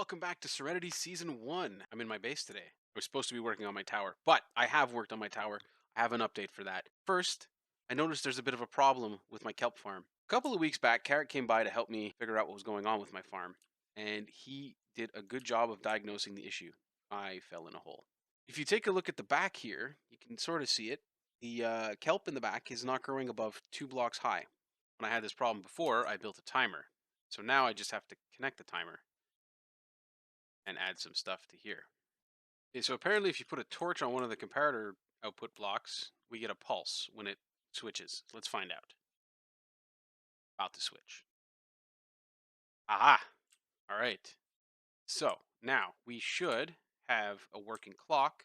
Welcome back to Serenity Season 1. I'm in my base today. I was supposed to be working on my tower, but I have worked on my tower. I have an update for that. First, I noticed there's a bit of a problem with my kelp farm. A couple of weeks back, Carrot came by to help me figure out what was going on with my farm, and he did a good job of diagnosing the issue. I fell in a hole. If you take a look at the back here, you can sort of see it. The kelp in the back is not growing above 2 blocks high. When I had this problem before, I built a timer. So now I just have to connect the timer and add some stuff to here. Okay, so apparently if you put a torch on one of the comparator output blocks, we get a pulse when it switches. Let's find out. About to switch. Aha! All right. So now we should have a working clock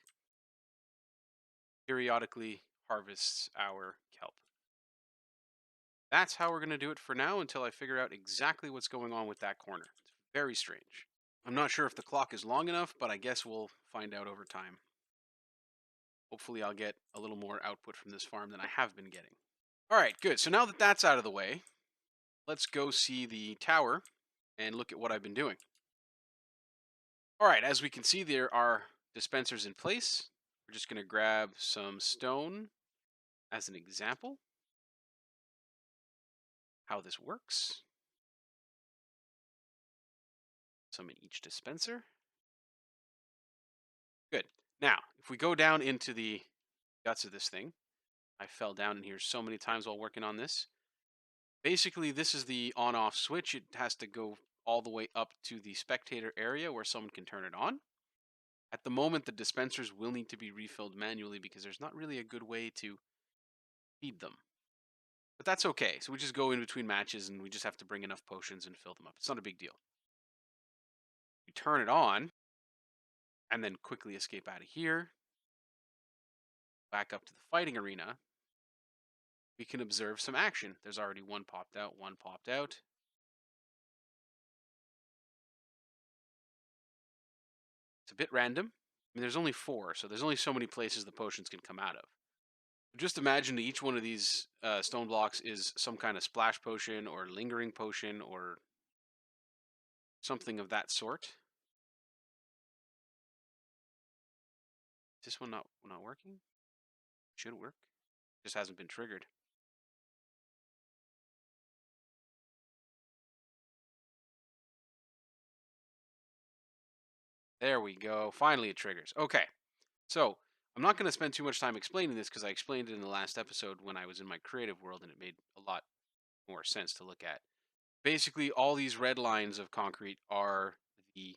periodically harvests our kelp. That's how we're going to do it for now until I figure out exactly what's going on with that corner. It's very strange. I'm not sure if the clock is long enough, but I guess we'll find out over time. Hopefully I'll get a little more output from this farm than I have been getting. All right, good. So now that that's out of the way, let's go see the tower and look at what I've been doing. All right, as we can see, there are dispensers in place. We're just going to grab some stone as an example. How this works. Some in each dispenser. Good. Now, if we go down into the guts of this thing, I fell down in here so many times while working on this. Basically, this is the on-off switch. It has to go all the way up to the spectator area where someone can turn it on. At the moment, the dispensers will need to be refilled manually because there's not really a good way to feed them. But that's okay. So we just go in between matches and we just have to bring enough potions and fill them up. It's not a big deal. We turn it on and then quickly escape out of here. Back up to the fighting arena. We can observe some action. There's already one popped out, one popped out. It's a bit random. I mean, there's only 4, so there's only so many places the potions can come out of. Just imagine each one of these stone blocks is some kind of splash potion or lingering potion or something of that sort. Is this one not working? Should work. Just hasn't been triggered. There we go. Finally it triggers. Okay. So I'm not going to spend too much time explaining this because I explained it in the last episode when I was in my creative world and it made a lot more sense to look at. Basically, all these red lines of concrete are the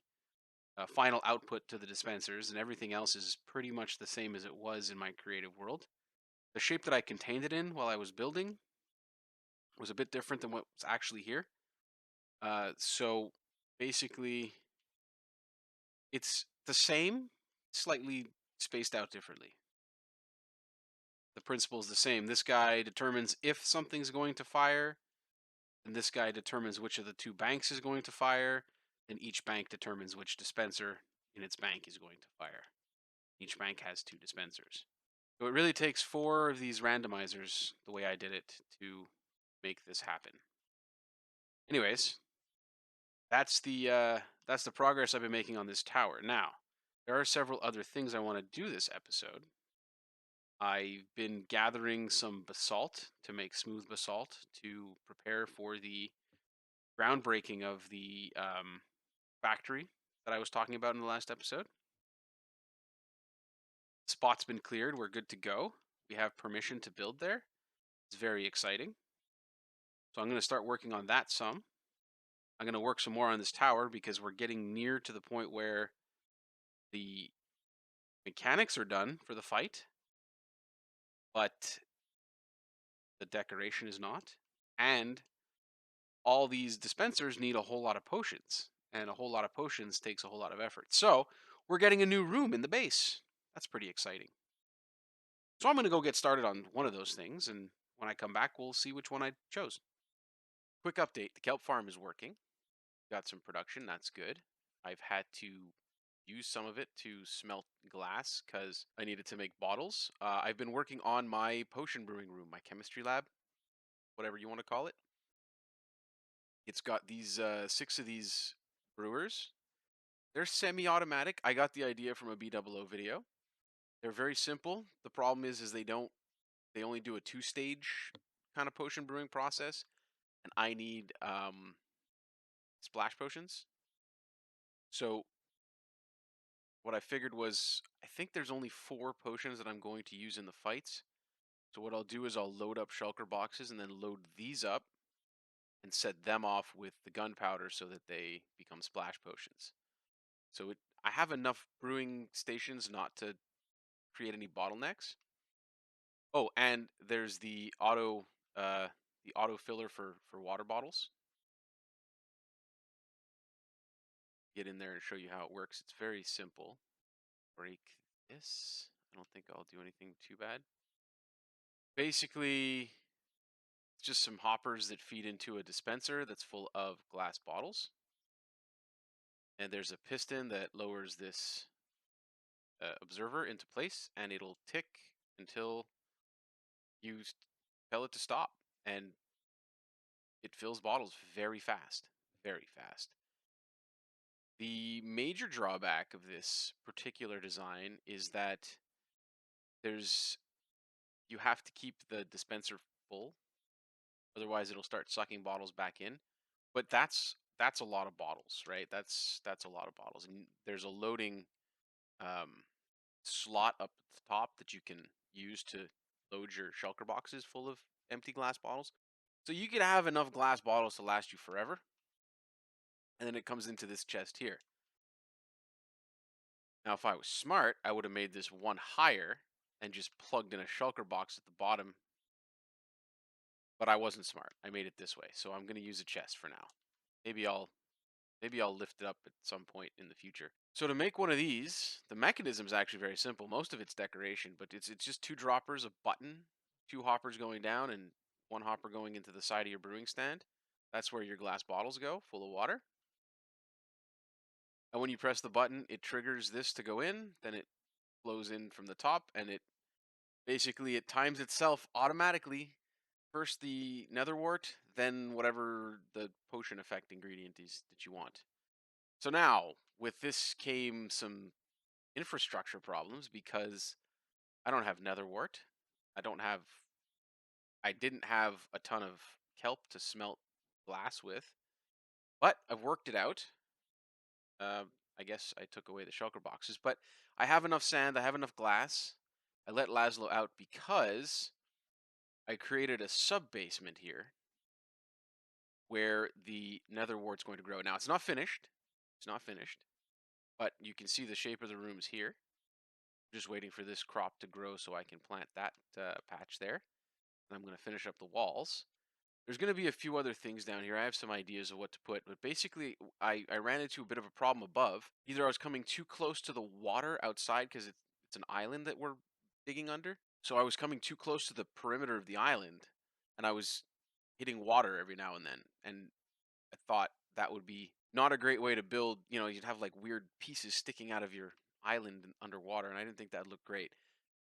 final output to the dispensers, and everything else is pretty much the same as it was in my creative world. The shape that I contained it in while I was building was a bit different than what's actually here. So basically, it's the same, slightly spaced out differently. The principle is the same. This guy determines if something's going to fire, and this guy determines which of the 2 banks is going to fire, and each bank determines which dispenser in its bank is going to fire. Each bank has 2 dispensers. So it really takes 4 of these randomizers, the way I did it, to make this happen. Anyways, that's the progress I've been making on this tower. Now, there are several other things I want to do this episode. I've been gathering some basalt to make smooth basalt to prepare for the groundbreaking of the factory that I was talking about in the last episode. Spot's been cleared. We're good to go. We have permission to build there. It's very exciting. So I'm going to start working on that some. I'm going to work some more on this tower because we're getting near to the point where the mechanics are done for the fight, but the decoration is not. And all these dispensers need a whole lot of potions, and a whole lot of potions takes a whole lot of effort. So we're getting a new room in the base. That's pretty exciting. So I'm going to go get started on one of those things, and when I come back, we'll see which one I chose. Quick update, the kelp farm is working. Got some production, that's good. I've had to use some of it to smelt glass because I needed to make bottles. I've been working on my potion brewing room, my chemistry lab, whatever you want to call it. It's got these 6 of these brewers. They're semi-automatic. I got the idea from a B00 video. They're very simple. The problem is they only do a two-stage kind of potion brewing process, and I need splash potions. So what I figured was I think there's only 4 potions that I'm going to use in the fights. So what I'll do is I'll load up shulker boxes and then load these up and set them off with the gunpowder so that they become splash potions. I have enough brewing stations not to create any bottlenecks. Oh, and there's the auto filler for water bottles. Get in there and show you how it works. It's very simple. Break this. I don't think I'll do anything too bad. Basically, it's just some hoppers that feed into a dispenser that's full of glass bottles. And there's a piston that lowers this observer into place, and it'll tick until you tell it to stop. And it fills bottles very fast, very fast. The major drawback of this particular design is that there's you have to keep the dispenser full, otherwise it'll start sucking bottles back in. But that's a lot of bottles, right? That's a lot of bottles, and there's a loading um, slot up at the top that you can use to load your shulker boxes full of empty glass bottles. So you could have enough glass bottles to last you forever, and then it comes into this chest here. Now, if I was smart, I would have made this one higher and just plugged in a shulker box at the bottom. But I wasn't smart. I made it this way, so I'm going to use a chest for now. Maybe I'll lift it up at some point in the future. So to make one of these, the mechanism is actually very simple. Most of it's decoration, but it's just 2 droppers, a button, 2 hoppers going down, and 1 hopper going into the side of your brewing stand. That's where your glass bottles go, full of water. And when you press the button, it triggers this to go in. Then it flows in from the top, and it times itself automatically. First the nether wart, then whatever the potion effect ingredient is that you want. So now, with this came some infrastructure problems because I don't have nether wart. I don't have I didn't have a ton of kelp to smelt glass with, but I've worked it out. Uh, I guess I took away the shulker boxes, but I have enough sand, I have enough glass. I let Laszlo out because I created a sub basement here where the nether wart's going to grow. Now, it's not finished. It's not finished, but you can see the shape of the rooms here. Just waiting for this crop to grow so I can plant that patch there. And I'm going to finish up the walls. There's going to be a few other things down here. I have some ideas of what to put, but basically I ran into a bit of a problem above. Either I was coming too close to the water outside because it's an island that we're digging under. So I was coming too close to the perimeter of the island, and I was hitting water every now and then. And I thought that would be not a great way to build. You'd have like weird pieces sticking out of your island underwater, and I didn't think that looked great.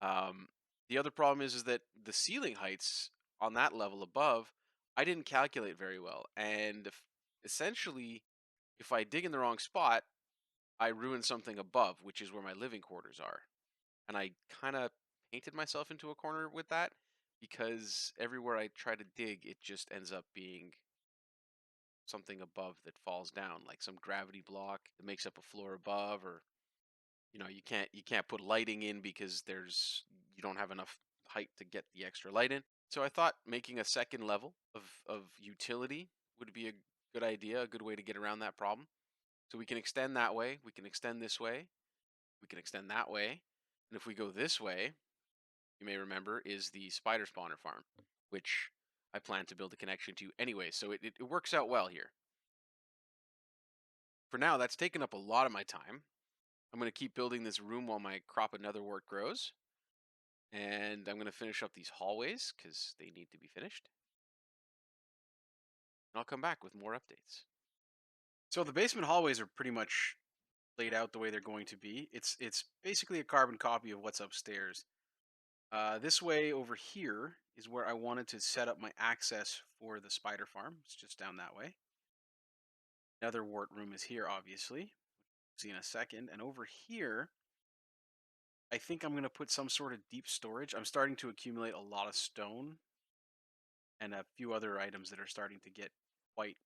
Um, the other problem is that the ceiling heights on that level above, I didn't calculate very well, and essentially, if I dig in the wrong spot, I ruin something above, which is where my living quarters are, and I kind of painted myself into a corner with that because everywhere I try to dig, it just ends up being something above that falls down, like some gravity block that makes up a floor above, or you can't put lighting in because you don't have enough height to get the extra light in. So I thought making a second level of utility would be a good idea, a good way to get around that problem. So we can extend that way, we can extend this way, we can extend that way, and if we go this way, you may remember, is the spider spawner farm, which I plan to build a connection to anyway. So it works out well here. For now, that's taken up a lot of my time. I'm going to keep building this room while my crop of netherwort grows. And I'm going to finish up these hallways because they need to be finished. And I'll come back with more updates. So the basement hallways are pretty much laid out the way they're going to be. It's basically a carbon copy of what's upstairs. This way over here is where I wanted to set up my access for the spider farm. It's just down that way. Netherwort room is here, obviously. See in a second. And over here, I think I'm going to put some sort of deep storage. I'm starting to accumulate a lot of stone and a few other items that are starting to get quite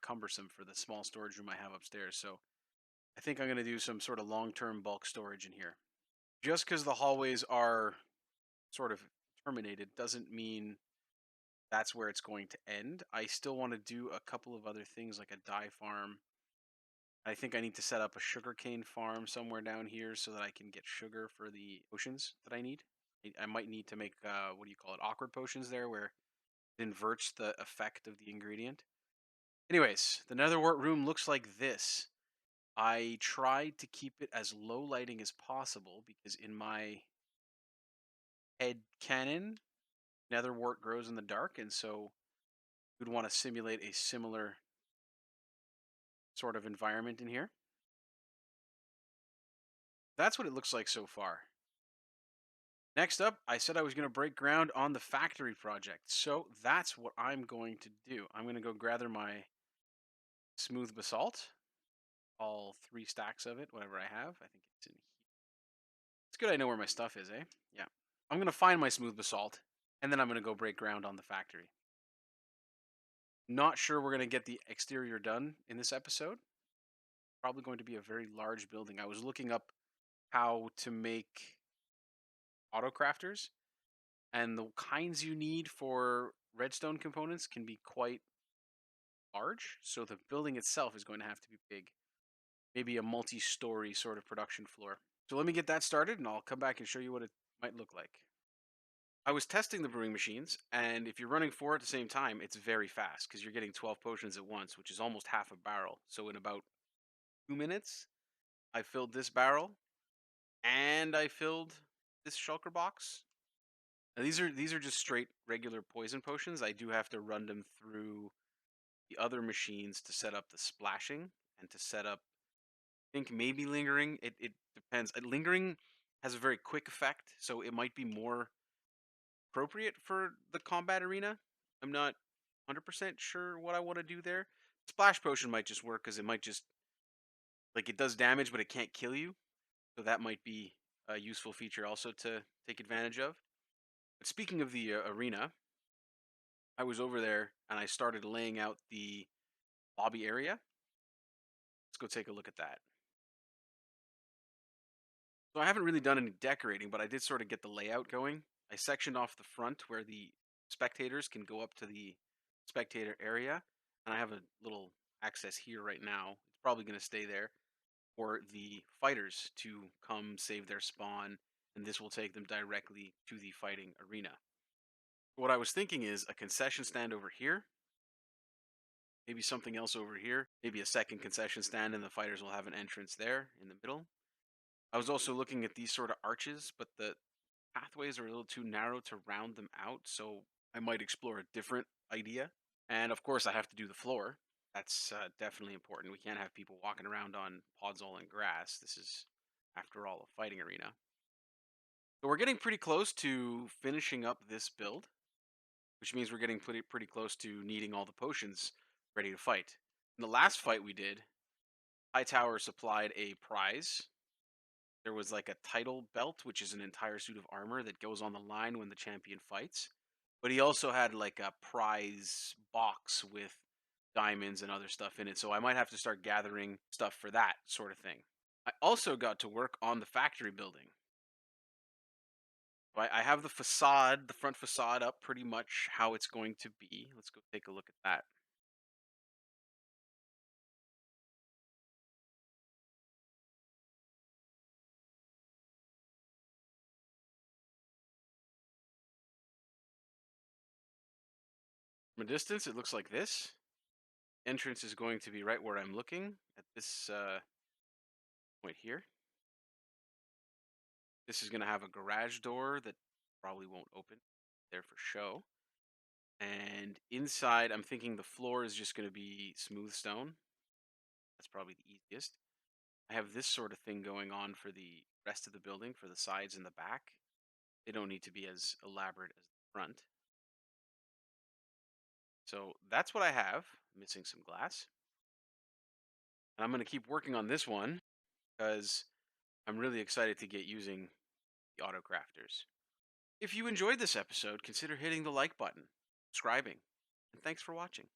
cumbersome for the small storage room I have upstairs. So I think I'm going to do some sort of long-term bulk storage in here. Just because the hallways are sort of terminated doesn't mean that's where it's going to end. I still want to do a couple of other things like a dye farm. I think I need to set up a sugarcane farm somewhere down here so that I can get sugar for the potions that I need. I might need to make, what do you call it, awkward potions there where it inverts the effect of the ingredient. Anyways, the netherwort room looks like this. I tried to keep it as low lighting as possible because in my head canon, netherwort grows in the dark, and so we'd want to simulate a similar sort of environment in here. That's what it looks like so far. Next up, I said I was going to break ground on the factory project. So that's what I'm going to do. I'm going to go gather my smooth basalt, all 3 stacks of it, whatever I have. I think it's in here. It's good I know where my stuff is, eh? Yeah. I'm going to find my smooth basalt, and then I'm going to go break ground on the factory. Not sure we're going to get the exterior done in this episode. Probably going to be a very large building. I was looking up how to make auto crafters, and the kinds you need for redstone components can be quite large. So the building itself is going to have to be big, maybe a multi-story sort of production floor. So let me get that started, and I'll come back and show you what it might look like. I was testing the brewing machines, and if you're running 4 at the same time, it's very fast because you're getting 12 potions at once, which is almost half a barrel. So in about 2 minutes, I filled this barrel, and I filled this shulker box. Now, these are just straight regular poison potions. I do have to run them through the other machines to set up the splashing and to set up. I think maybe lingering. It depends. Lingering has a very quick effect, so it might be more appropriate for the combat arena. I'm not 100% sure what I want to do there. Splash potion might just work because it might just like it does damage, but it can't kill you. So that might be a useful feature also to take advantage of. But speaking of the arena, I was over there and I started laying out the lobby area. Let's go take a look at that. So I haven't really done any decorating, but I did sort of get the layout going. I sectioned off the front where the spectators can go up to the spectator area, and I have a little access here right now. It's probably going to stay there for the fighters to come save their spawn, and this will take them directly to the fighting arena. What I was thinking is a concession stand over here, maybe something else over here, maybe a second concession stand, and the fighters will have an entrance there in the middle. I was also looking at these sort of arches, but the pathways are a little too narrow to round them out, so I might explore a different idea. And of course, I have to do the floor. That's definitely important. We can't have people walking around on podzol and grass. This is, after all, a fighting arena. So we're getting pretty close to finishing up this build, which means we're getting pretty close to needing all the potions ready to fight. In the last fight we did, Hightower supplied a prize. There was like a title belt, which is an entire suit of armor that goes on the line when the champion fights. But he also had like a prize box with diamonds and other stuff in it. So I might have to start gathering stuff for that sort of thing. I also got to work on the factory building. I have the facade, the front facade up pretty much how it's going to be. Let's go take a look at that. From a distance, it looks like this. Entrance is going to be right where I'm looking at this point here. This is going to have a garage door that probably won't open there for show. And inside, I'm thinking the floor is just going to be smooth stone. That's probably the easiest. I have this sort of thing going on for the rest of the building, for the sides and the back. They don't need to be as elaborate as the front. So that's what I have. Missing some glass. And I'm going to keep working on this one. because I'm really excited to get using the auto crafters. If you enjoyed this episode, consider hitting the like button, subscribing, and thanks for watching.